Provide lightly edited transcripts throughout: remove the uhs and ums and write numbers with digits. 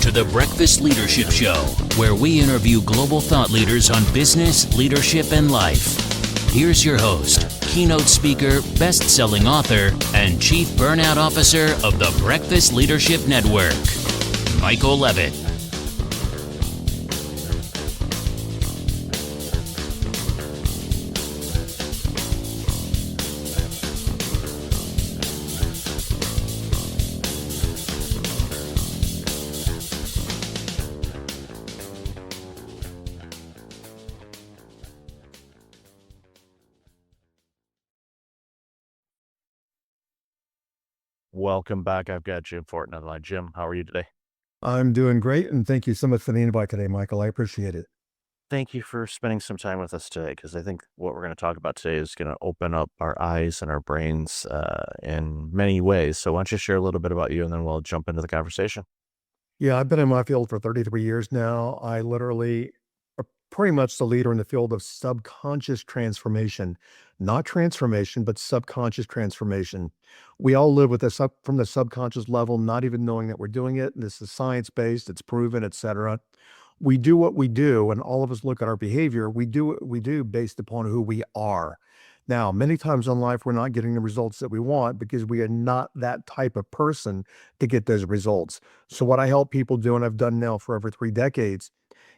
to the Breakfast Leadership Show, where we interview global thought leaders on business, leadership, and life. Here's your host, keynote speaker, best-selling author, and chief burnout officer of the Breakfast Leadership Network, Michael Levitt. Welcome back. I've got Jim Fortin on the line. Jim, how are you today? I'm doing great, and thank you so much for the invite today, Michael. I appreciate it. Thank you for spending some time with us today, because I think what we're going to talk about today is going to open up our eyes and our brains in many ways. So why don't you share a little bit about you, and then we'll jump into the conversation. Yeah, I've been in my field for 33 years now. I literally are pretty much the leader in the field of subconscious transformation. Not transformation, but subconscious transformation. We all live with this up from the subconscious level, not even knowing that we're doing it. This is science-based, it's proven, etc. We do what we do, and all of us look at our behavior. We do what we do based upon who we are. Now, many times in life, we're not getting the results that we want because we are not that type of person to get those results. So what I help people do, and I've done now for over 3 decades,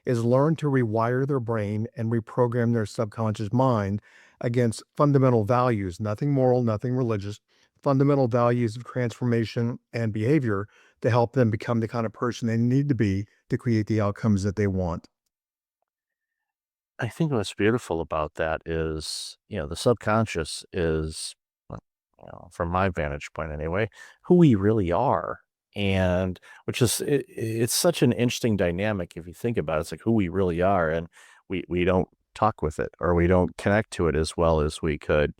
is learn to rewire their brain and reprogram their subconscious mind against fundamental values, nothing moral, nothing religious, fundamental values of transformation and behavior to help them become the kind of person they need to be to create the outcomes that they want. I think what's beautiful about that is, the subconscious is, from my vantage point anyway, who we really are. And which is, it's such an interesting dynamic if you think about it. It's like who we really are, and we don't talk with it, or we don't connect to it as well as we could.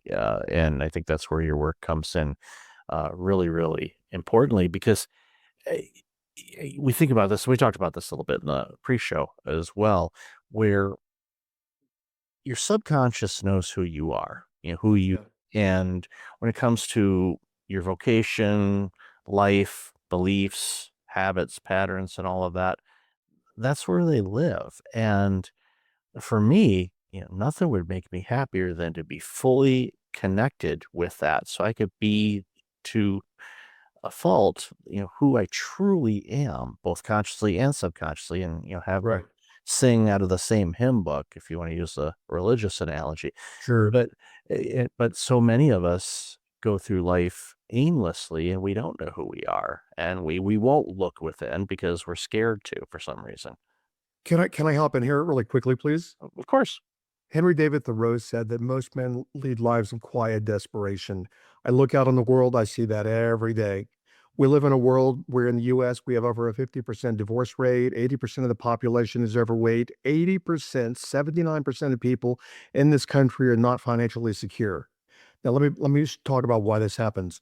And I think that's where your work comes in really, really importantly, because uh, we think about this. We talked about this a little bit in the pre-show as well, where your subconscious knows who you are, who you, Yeah. and when it comes to your vocation, life, beliefs, habits, patterns, and all of that, that's where they live. And for me, nothing would make me happier than to be fully connected with that, so I could be to a fault, who I truly am, both consciously and subconsciously, and, have Right. sing out of the same hymn book, if you want to use a religious analogy. Sure. But so many of us go through life aimlessly, and we don't know who we are, and we won't look within because we're scared to for some reason. Can I hop in here really quickly, please? Of course. Henry David Thoreau said that most men lead lives of quiet desperation. I look out on the world, I see that every day. We live in a world where in the US we have over a 50% divorce rate, 80% of the population is overweight, 80%, 79% of people in this country are not financially secure. Now let me just talk about why this happens.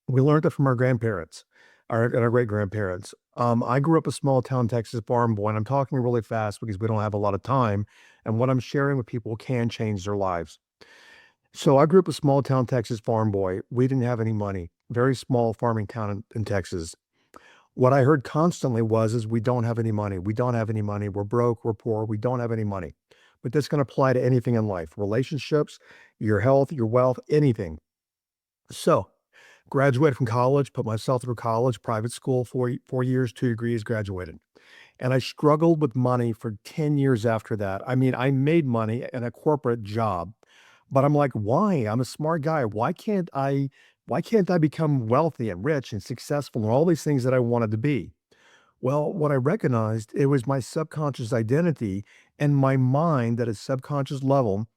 We learned it from our grandparents, our great-grandparents. I grew up a small town Texas farm boy, and I'm talking really fast because we don't have a lot of time, and what I'm sharing with people can change their lives. So I grew up a small town Texas farm boy. We didn't have any money. Very small farming town in Texas. What I heard constantly is we don't have any money. We don't have any money. We're broke. We're poor. We don't have any money. But this can apply to anything in life, relationships, your health, your wealth, anything. So graduated from college, put myself through college, private school, 4 years, 2 degrees, graduated. And I struggled with money for 10 years after that. I mean, I made money in a corporate job, but I'm like, why? I'm a smart guy. Why can't I become wealthy and rich and successful and all these things that I wanted to be? Well, what I recognized, it was my subconscious identity and my mind at a subconscious level.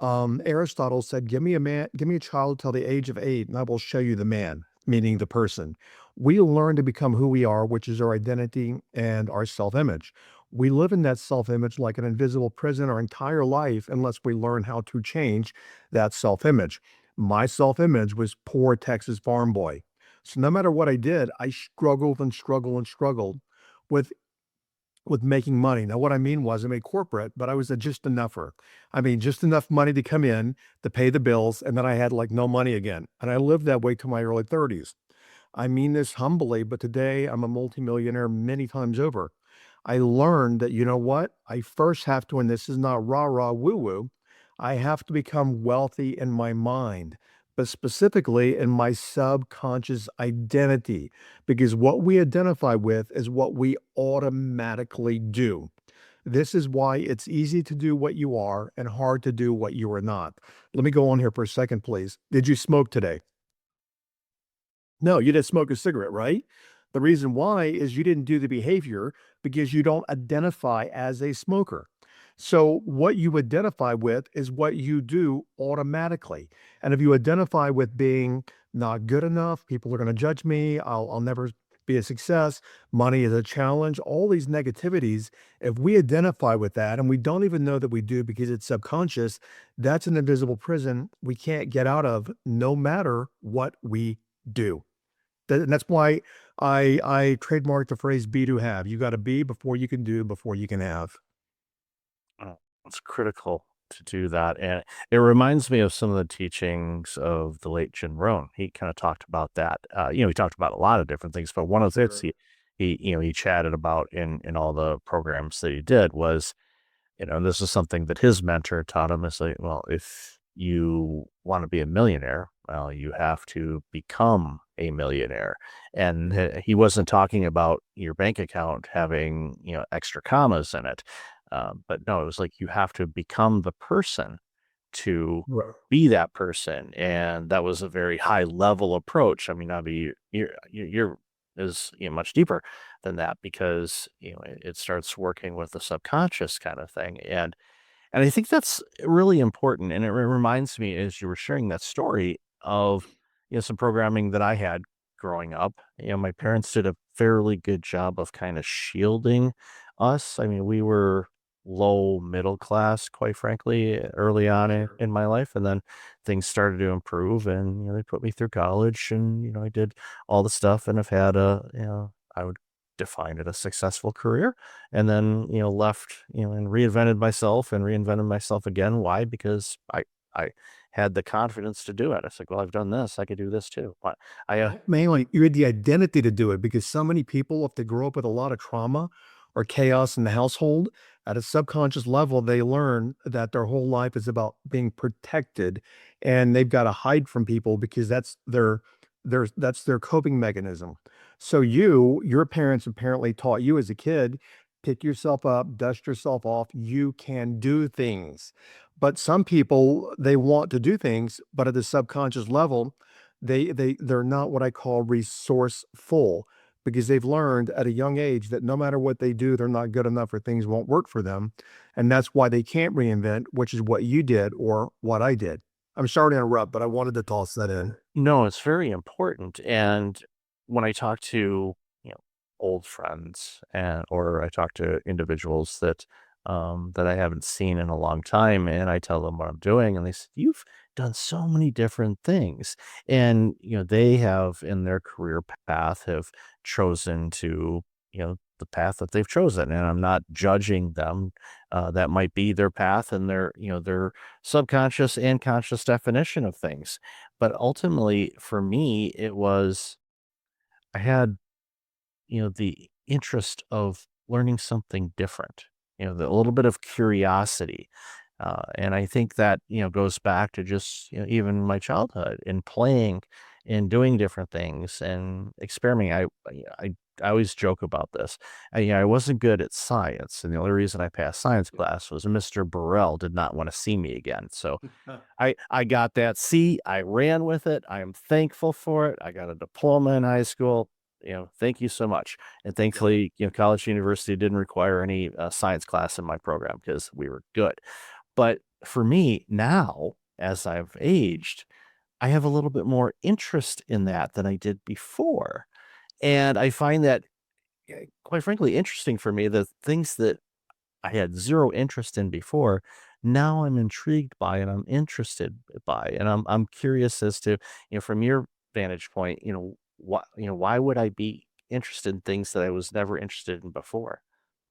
Aristotle said, give me a child till the age of 8, and I will show you the man, meaning the person. We learn to become who we are, which is our identity and our self-image. We live in that self-image like an invisible prison our entire life unless we learn how to change that self-image. My self-image was poor Texas farm boy. So no matter what I did, I struggled and struggled and struggled with making money. Now, what I mean was I made corporate, but I was a just enougher. I mean, just enough money to come in to pay the bills, and then I had like no money again. And I lived that way till my early 30s. I mean this humbly, but today I'm a multimillionaire many times over. I learned that, you know what? I first have to, and this is not rah rah woo woo, I have to become wealthy in my mind, but specifically in my subconscious identity, because what we identify with is what we automatically do. This is why it's easy to do what you are and hard to do what you are not. Let me go on here for a second, please. Did you smoke today? No, you didn't smoke a cigarette, right? The reason why is you didn't do the behavior because you don't identify as a smoker. So, what you identify with is what you do automatically. And if you identify with being not good enough, people are going to judge me, I'll never be a success, money is a challenge, all these negativities, if we identify with that and we don't even know that we do because it's subconscious, that's an invisible prison we can't get out of no matter what we do. And that's why I trademarked the phrase "be to have." You gotta be before you can do, before you can have. It's critical to do that, and it reminds me of some of the teachings of the late Jim Rohn. He kinda talked about that, he talked about a lot of different things, but one of the things Sure. he chatted about in all the programs that he did was, and this is something that his mentor taught him, is like, well, if you wanna be a millionaire, well, you have to become a millionaire, and he wasn't talking about your bank account having, extra commas in it, but no, it was like you have to become the person to Right. be that person, and that was a very high level approach. I mean, obviously, you're is much deeper than that because it starts working with the subconscious kind of thing, and I think that's really important, and it reminds me as you were sharing that story of, some programming that I had growing up. My parents did a fairly good job of kinda shielding us. I mean, we were low middle class, quite frankly, early on Sure. in my life, and then things started to improve, and, they put me through college, and, I did all the stuff and have had I would define it a successful career and then left and reinvented myself again. Why? Because I had the confidence to do it. It's like, well, I've done this, I could do this too. But I Mainly, you had the identity to do it because so many people, if they grow up with a lot of trauma or chaos in the household, at a subconscious level, they learn that their whole life is about being protected and they've got to hide from people because that's their coping mechanism. So your parents apparently taught you as a kid, pick yourself up, dust yourself off, you can do things. But some people, they want to do things, but at the subconscious level, they're not what I call resourceful because they've learned at a young age that no matter what they do, they're not good enough or things won't work for them. And that's why they can't reinvent, which is what you did or what I did. I'm sorry to interrupt, but I wanted to toss that in. No, it's very important. And when I talk to, you know, old friends and or I talk to individuals that I haven't seen in a long time and I tell them what I'm doing and they said, "You've done so many different things." And, they have in their career path have chosen to, the path that they've chosen. And I'm not judging them. That might be their path and their subconscious and conscious definition of things. But ultimately, for me, it was I had, the interest of learning something different, a little bit of curiosity. And I think that, goes back to just, even my childhood and playing and doing different things and experimenting. I always joke about this. I wasn't good at science. And the only reason I passed science class was Mr. Burrell did not want to see me again. So I got that C, I ran with it, I am thankful for it, I got a diploma in high school, thank you so much, and thankfully, college, university didn't require any, science class in my program because we were good, but for me, now, as I've aged, I have a little bit more interest in that than I did before, and I find that, quite frankly, interesting for me, the things that I had 0 interest in before, now I'm intrigued by and I'm interested by, and I'm curious as to, from your vantage point, why would I be interested in things that I was never interested in before?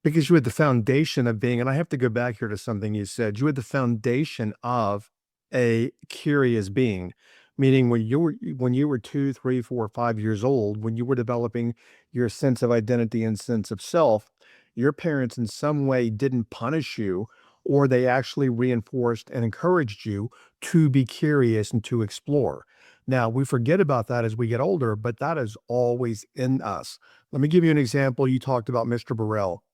Because you had the foundation of being, and I have to go back here to something you said. You had the foundation of a curious being. Meaning when you were 2, 3, 4, 5 years old, when you were developing your sense of identity and sense of self, your parents in some way didn't punish you, or they actually reinforced and encouraged you to be curious and to explore. Now, we forget about that as we get older, but that is always in us. Let me give you an example. You talked about Mr. Burrell.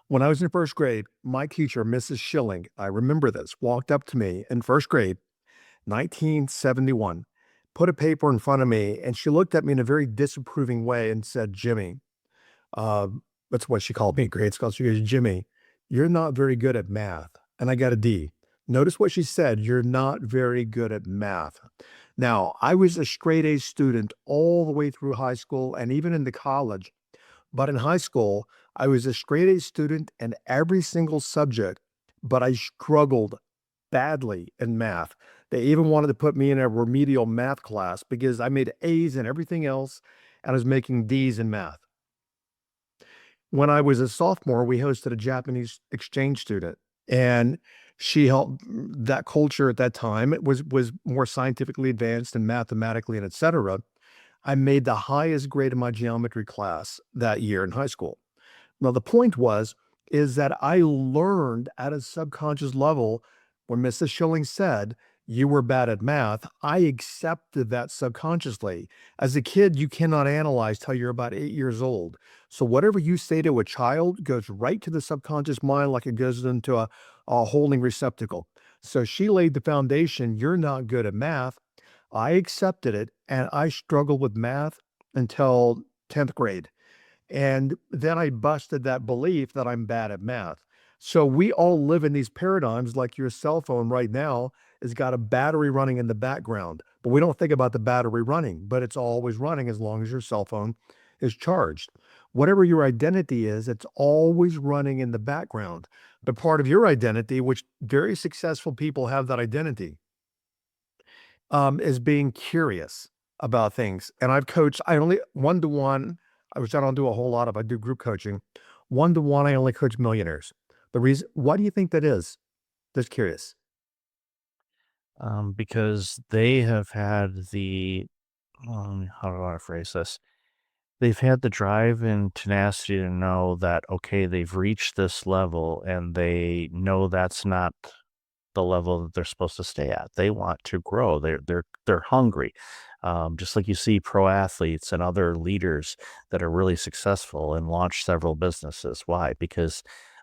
When I was in first grade, my teacher, Mrs. Schilling, I remember this, walked up to me in first grade, 1971, put a paper in front of me, and she looked at me in a very disapproving way and said, Jimmy, uh, that's what she called me in grade school. She goes, Jimmy, you're not very good at math. And I got a D. Notice what she said, you're not very good at math. Now, I was a straight A student all the way through high school and even into college. But in high school, I was a straight A student in every single subject, but I struggled badly in math. They even wanted to put me in a remedial math class because I made A's in everything else and I was making D's in math. When I was a sophomore, we hosted a Japanese exchange student, and she helped that culture at that time. It was more scientifically advanced and mathematically and et cetera. I made the highest grade in my geometry class that year in high school. Now, the point is that I learned at a subconscious level when Mrs. Schilling said, you were bad at math, I accepted that subconsciously. As a kid, you cannot analyze till you're about 8 years old. So whatever you say to a child goes right to the subconscious mind like it goes into a holding receptacle. So she laid the foundation. You're not good at math. I accepted it, and I struggled with math until 10th grade. And then I busted that belief that I'm bad at math. So we all live in these paradigms like your cell phone right now has got a battery running in the background, but we don't think about the battery running, but it's always running as long as your cell phone is charged. Whatever your identity is, it's always running in the background. But part of your identity, which very successful people have that identity, is being curious about things. And I've coached, I only one-to-one, which I don't do a whole lot of, I do group coaching. One-to-one, I only coach millionaires. The reason, why do you think that is? Just curious. Because they have had how do I want to phrase this? They've had the drive and tenacity to know that, okay, they've reached this level and they know that's not the level that they're supposed to stay at. They want to grow. They're hungry. Just like you see pro athletes and other leaders that are really successful and launch several businesses. Why? Because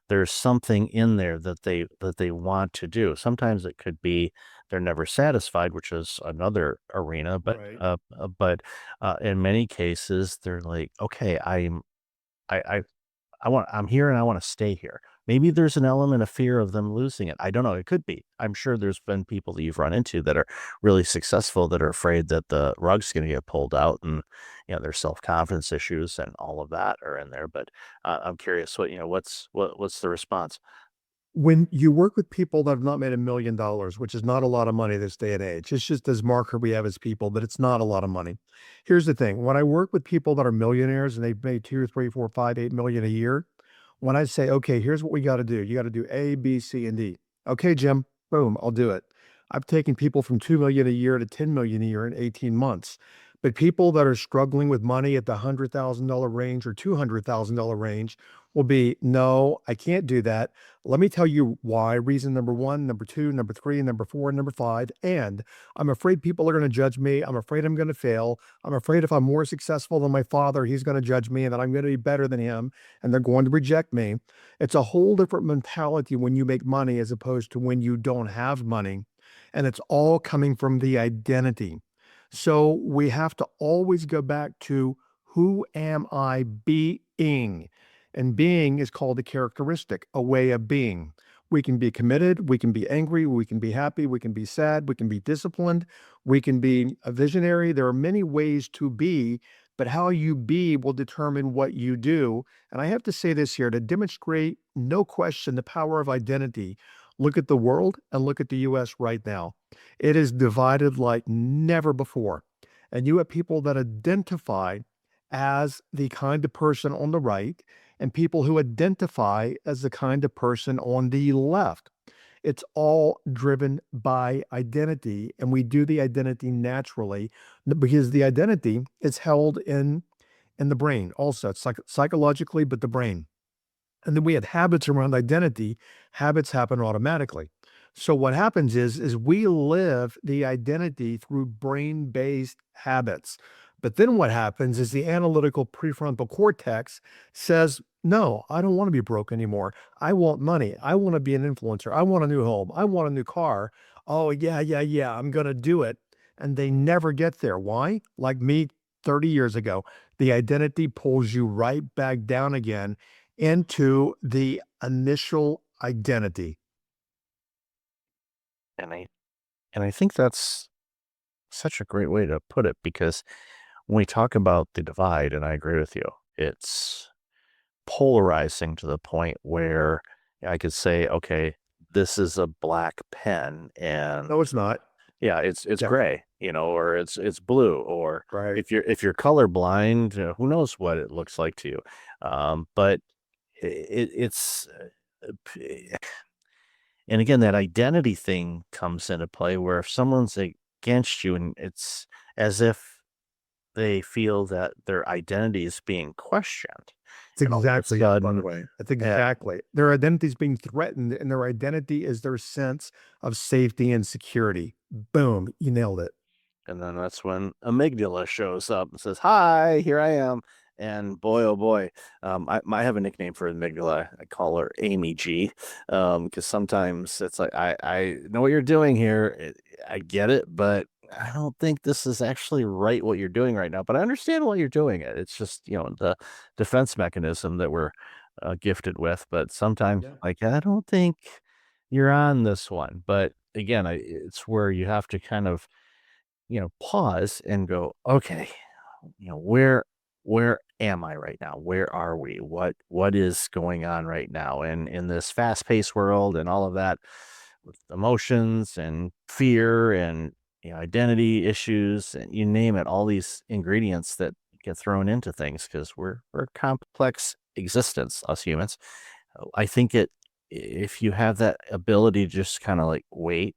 there's something in there that they want to do. Sometimes it could be they're never satisfied, which is another arena. But Right. in many cases, they're like, okay, I I'm here and I want to stay here. Maybe there's an element of fear of them losing it. I don't know. It could be. I'm sure there's been people that you've run into that are really successful that are afraid that the rug's going to get pulled out, and their self-confidence issues and all of that are in there. But I'm curious what's the response? When you work with people that have not made $1 million, which is not a lot of money this day and age, it's just this marker we have as people, but it's not a lot of money. Here's the thing. When I work with people that are millionaires and they've made 2, 3, 4, 5, 8 million a year, when I say, okay, here's what we got to do. You got to do A, B, C, and D. Okay, Jim, boom, I'll do it. I've taken people from 2 million a year to 10 million a year in 18 months. But people that are struggling with money at the $100,000 range or $200,000 range will be, no, I can't do that. Let me tell you why. Reason number one, number two, number three, number four, number five. And I'm afraid people are going to judge me. I'm afraid I'm going to fail. I'm afraid if I'm more successful than my father, he's going to judge me and that I'm going to be better than him and they're going to reject me. It's a whole different mentality when you make money as opposed to when you don't have money. And it's all coming from the identity. So we have to always go back to who am I being? And being is called a characteristic, a way of being. We can be committed, we can be angry, we can be happy, we can be sad, we can be disciplined, we can be a visionary. There are many ways to be, but how you be will determine what you do. And I have to say this here to demonstrate, no question, the power of identity. Look at the world and look at the US right now. It is divided like never before. And you have people that identify as the kind of person on the right and people who identify as the kind of person on the left. It's all driven by identity, and we do the identity naturally because the identity is held in the brain also. It's psychologically, but the brain. And then we have habits around identity. Habits happen automatically. So what happens is we live the identity through brain-based habits. But then what happens is the analytical prefrontal cortex says, no, I don't want to be broke anymore. I want money. I want to be an influencer. I want a new home. I want a new car. Oh, yeah. I'm going to do it. And they never get there. Why? Like me 30 years ago, the identity pulls you right back down again into the initial identity. And I think that's such a great way to put it, because when we talk about the divide, and I agree with you, it's polarizing to the point where I could say, okay, this is a black pen, and No, it's not. yeah, it's Yeah. gray, or it's blue, or Right. if you're colorblind, who knows what it looks like to you. But it's and again, that identity thing comes into play, where if someone's against you, and it's as if they feel that their identity is being questioned. It's All of a exactly it, by the sudden, way. That's exactly. Their identity is being threatened, and their identity is their sense of safety and security. Boom, you nailed it. and then that's when amygdala shows up and says, "Hi, here I am." And boy, oh boy, I have a nickname for amygdala. I call her Amy G, because sometimes it's like, I know what you're doing here. I get it, but I don't think this is actually right what you're doing right now. But I understand why you're doing it. It's just, the defense mechanism that we're gifted with. But sometimes, Yeah. like, I don't think you're on this one. But again, it's where you have to kind of, pause and go, okay, where am I right now? Where are we? What is going on right now? And in this fast-paced world and all of that, with emotions and fear and identity issues, and you name it, all these ingredients that get thrown into things, because we're a complex existence, us humans. I think if you have that ability to just kind of like wait,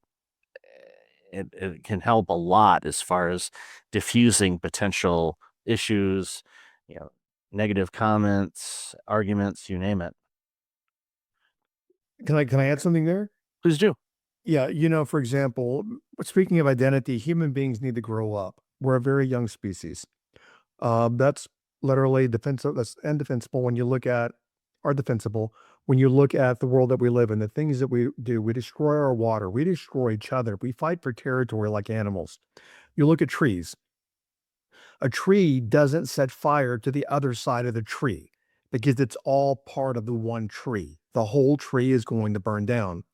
it can help a lot as far as diffusing potential issues, you know, negative comments, arguments, you name it. Can I add something there? Please do. Yeah, for example, speaking of identity, human beings need to grow up. We're a very young species. That's literally defensive. That's indefensible when you look at are defensible when you look at the world that we live in. The things that we do, we destroy our water, we destroy each other, we fight for territory like animals. You look at trees. A tree doesn't set fire to the other side of the tree because it's all part of the one tree. The whole tree is going to burn down.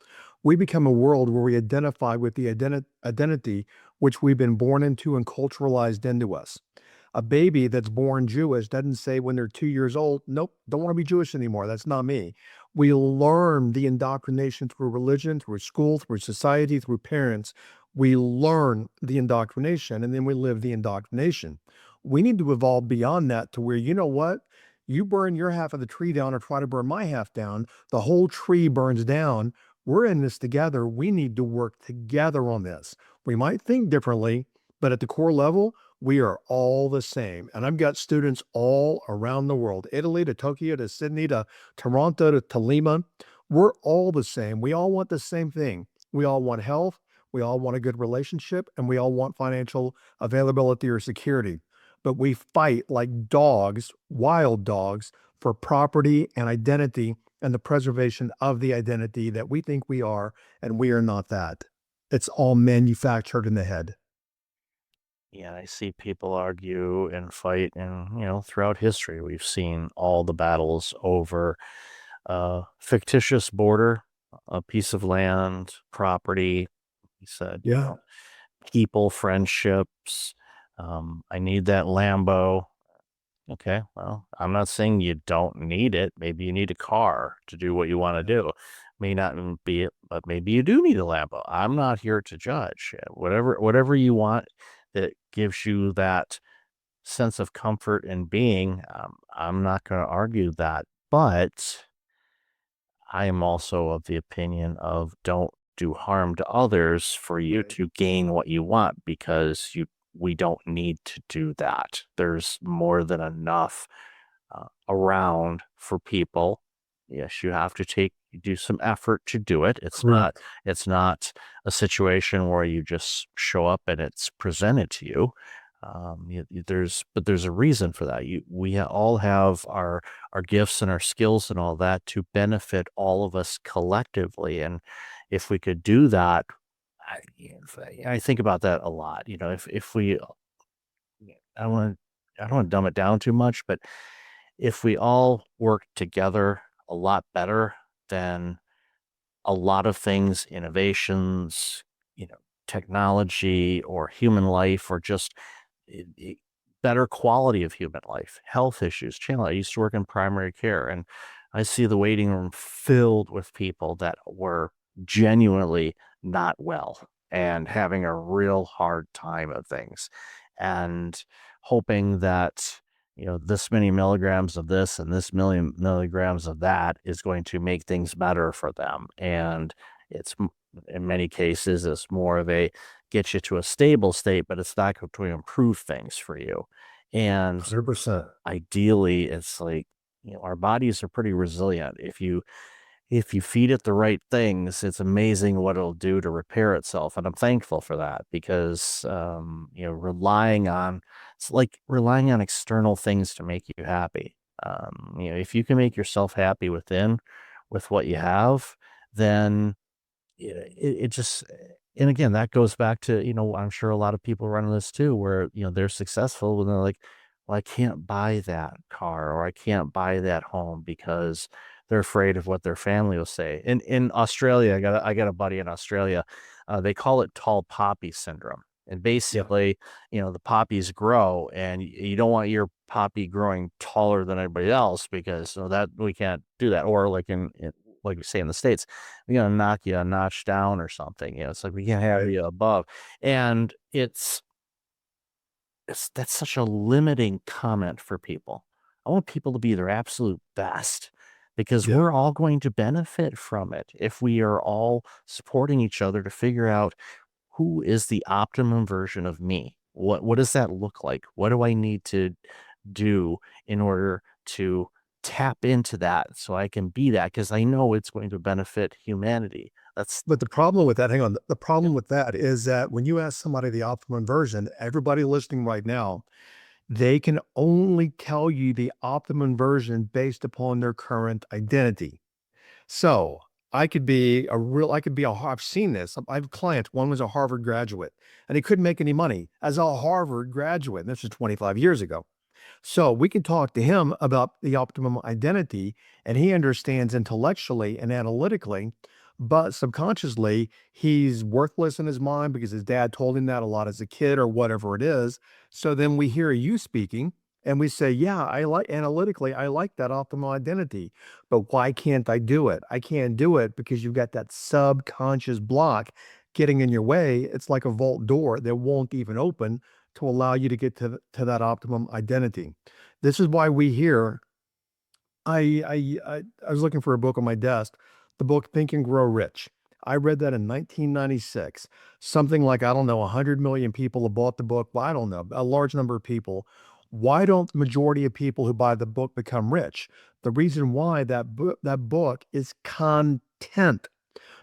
We become a world where we identify with the identity which we've been born into and culturalized into us. A baby that's born Jewish doesn't say when they're 2 years old, nope, don't want to be Jewish anymore. That's not me. We learn the indoctrination through religion, through school, through society, through parents. We learn the indoctrination and then we live the indoctrination. We need to evolve beyond that to where, you know what? You burn your half of the tree down or try to burn my half down, the whole tree burns down. We're in this together. We need to work together on this. We might think differently, but at the core level, we are all the same. And I've got students all around the world, Italy to Tokyo to Sydney to Toronto to Lima. We're all the same. We all want the same thing. We all want health. We all want a good relationship and we all want financial availability or security. But we fight like dogs, wild dogs, for property and identity and the preservation of the identity that we think we are, and we are not that. It's all manufactured in the head. Yeah, I see people argue and fight, and throughout history, we've seen all the battles over a fictitious border, a piece of land, property. He said, Yeah. people, friendships. I need that Lambo. Okay, well, I'm not saying you don't need it. Maybe you need a car to do what you want to do. May not even be it, but maybe you do need a Lambo. I'm not here to judge. Whatever you want that gives you that sense of comfort and being, I'm not going to argue that. But I am also of the opinion of don't do harm to others for you Right. to gain what you want, because we don't need to do that. There's more than enough around for people. Yes, you have to do some effort to do it. Correct. It's not a situation where you just show up and it's presented to you. But there's a reason for that. All have our gifts and our skills and all that to benefit all of us collectively. And if we could do that, I think about that a lot. If we, I don't want I don't want to dumb it down too much, but if we all work together a lot better, then a lot of things, innovations, you know, technology or human life, or just i- i- better quality of human life, health issues. I used to work in primary care, and I see the waiting room filled with people that were genuinely not well and having a real hard time of things, and hoping that this many milligrams of this and this million milligrams of that is going to make things better for them. And in many cases, it's more of a get you to a stable state, but it's not going to improve things for you. And 100%. ideally, it's like, our bodies are pretty resilient. If you feed it the right things, it's amazing what it'll do to repair itself. And I'm thankful for that, because, it's like relying on external things to make you happy. If you can make yourself happy within with what you have, then it just, and again, that goes back to, I'm sure a lot of people run into this too, where, they're successful and they're like, well, I can't buy that car or I can't buy that home because they're afraid of what their family will say. In Australia, I got a buddy in Australia. They call it tall poppy syndrome. And Yeah. basically, the poppies grow, and you don't want your poppy growing taller than everybody else, because that we can't do that. Or like like we say in the States, we're gonna knock you a notch down or something. It's like we can't have Right. you above. And that's such a limiting comment for people. I want people to be their absolute best, because Yeah. we're all going to benefit from it if we are all supporting each other to figure out who is the optimum version of me. What does that look like? What do I need to do in order to tap into that so I can be that, because I know it's going to benefit humanity. That's But the problem with that, hang on, the problem with that is that when you ask somebody the optimum version, everybody listening right now, they can only tell you the optimum version based upon their current identity. So I could be I've seen this. I have clients, one was a Harvard graduate and he couldn't make any money as a Harvard graduate. And this was 25 years ago. So we can talk to him about the optimum identity, and he understands intellectually and analytically, but subconsciously, he's worthless in his mind because his dad told him that a lot as a kid or whatever it is. So then we hear you speaking and we say, yeah, I like analytically, I like that optimal identity, but why can't I do it? I can't do it because you've got that subconscious block getting in your way. It's like a vault door that won't even open to allow you to get to that optimum identity. This is why we hear I was looking for a book on my desk, the book Think and Grow Rich. I read that in 1996. Something like, I don't know, 100 million people have bought the book. Well, I don't know, a large number of people. Why don't the majority of people who buy the book become rich? The reason why that book is content,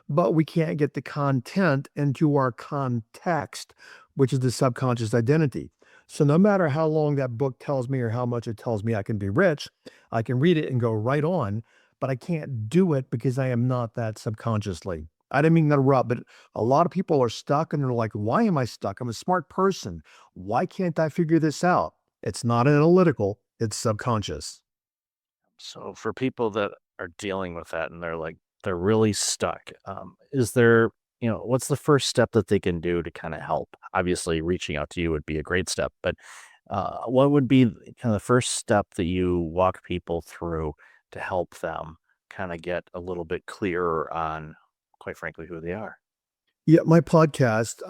but we can't get the content into our context, which is the subconscious identity. So no matter how long that book tells me or how much it tells me I can be rich, I can read it and go right on, but I can't do it because I am not that subconsciously. I didn't mean to interrupt, but a lot of people are stuck and they're like, why am I stuck? I'm a smart person. Why can't I figure this out? It's not analytical, it's subconscious. So for people that are dealing with that and they're really stuck, is there, what's the first step that they can do to kind of help? Obviously, reaching out to you would be a great step, but what would be kind of the first step that you walk people through to help them kind of get a little bit clearer on, quite frankly, who they are? Yeah, my podcast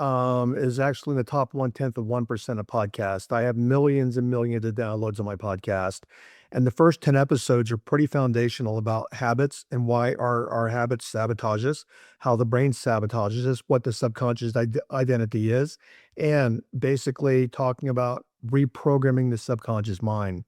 is actually in the top 1/10 of 1% of podcasts. I have millions and millions of downloads on my podcast. And the first 10 episodes are pretty foundational about habits and why our habits sabotage us, how the brain sabotages us, what the subconscious identity is, and basically talking about reprogramming the subconscious mind.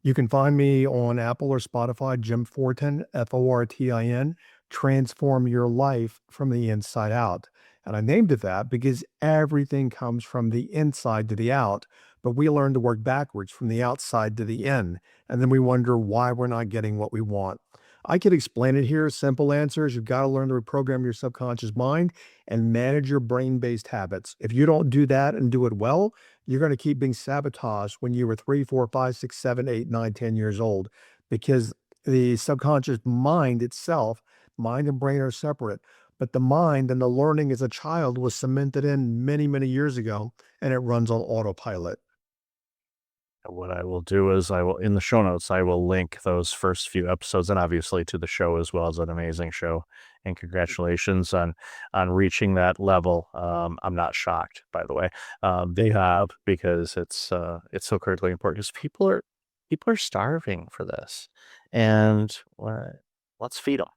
You can find me on Apple or Spotify, Jim Fortin, Fortin, Transform Your Life from the Inside Out. And I named it that because everything comes from the inside to the out, but we learn to work backwards from the outside to the in. And then we wonder why we're not getting what we want. I could explain it here. Simple answers. You've got to learn to reprogram your subconscious mind and manage your brain-based habits. If you don't do that and do it well, you're going to keep being sabotaged when you were 3, 4, 5, 6, 7, 8, 9, 10 years old, because the subconscious mind itself, mind and brain are separate. But the mind and the learning as a child was cemented in many, many years ago, and it runs on autopilot. What I will do is in the show notes, I will link those first few episodes and obviously to the show as well. As an amazing show. And congratulations on reaching that level. I'm not shocked, by the way. They have, because it's so critically important, because people are starving for this. And let's feed them.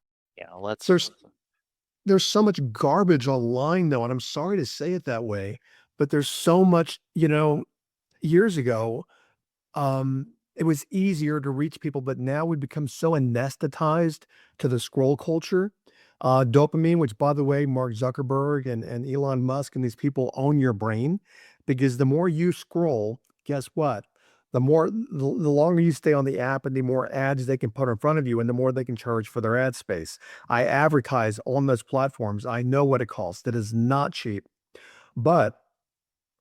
There's so much garbage online, though, and I'm sorry to say it that way, but there's so much, years ago, it was easier to reach people, but now we've become so anesthetized to the scroll culture. Dopamine, which, by the way, Mark Zuckerberg and Elon Musk and these people own your brain, because the more you scroll, guess what? The longer you stay on the app and the more ads they can put in front of you and the more they can charge for their ad space. I advertise on those platforms. I know what it costs. It is not cheap. But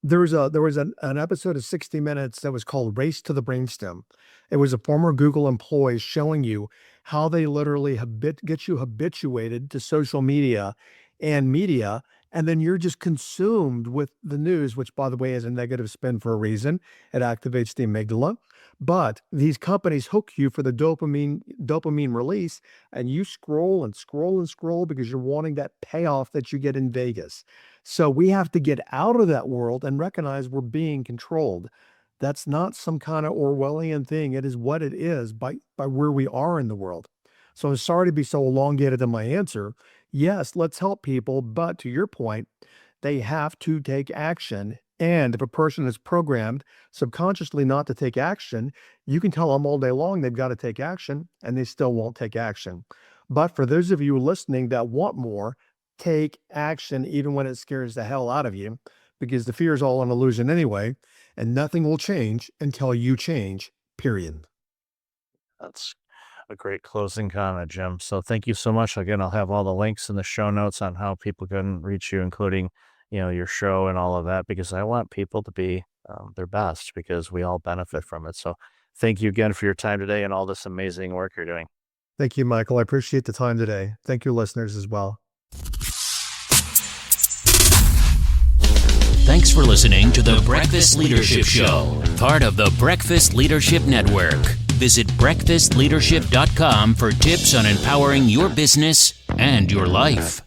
there was an episode of 60 Minutes that was called Race to the Brainstem. It was a former Google employee showing you how they literally get you habituated to social media, and then you're just consumed with the news, which, by the way, is a negative spin for a reason. It activates the amygdala. But these companies hook you for the dopamine release, and you scroll and scroll and scroll because you're wanting that payoff that you get in Vegas. So we have to get out of that world and recognize we're being controlled. That's not some kind of Orwellian thing. It is what it is by where we are in the world. So I'm sorry to be so elongated in my answer. Yes, let's help people, but to your point, they have to take action. And if a person is programmed subconsciously not to take action, you can tell them all day long they've got to take action, and they still won't take action. But for those of you listening that want more, take action even when it scares the hell out of you, because the fear is all an illusion anyway, and nothing will change until you change, period. That's a great closing comment, Jim. So thank you so much. Again, I'll have all the links in the show notes on how people can reach you, including, your show and all of that, because I want people to be their best, because we all benefit from it. So thank you again for your time today and all this amazing work you're doing. Thank you, Michael. I appreciate the time today. Thank you, listeners, as well. Thanks for listening to the Breakfast Leadership Show, part of the Breakfast Leadership Network. Visit breakfastleadership.com for tips on empowering your business and your life.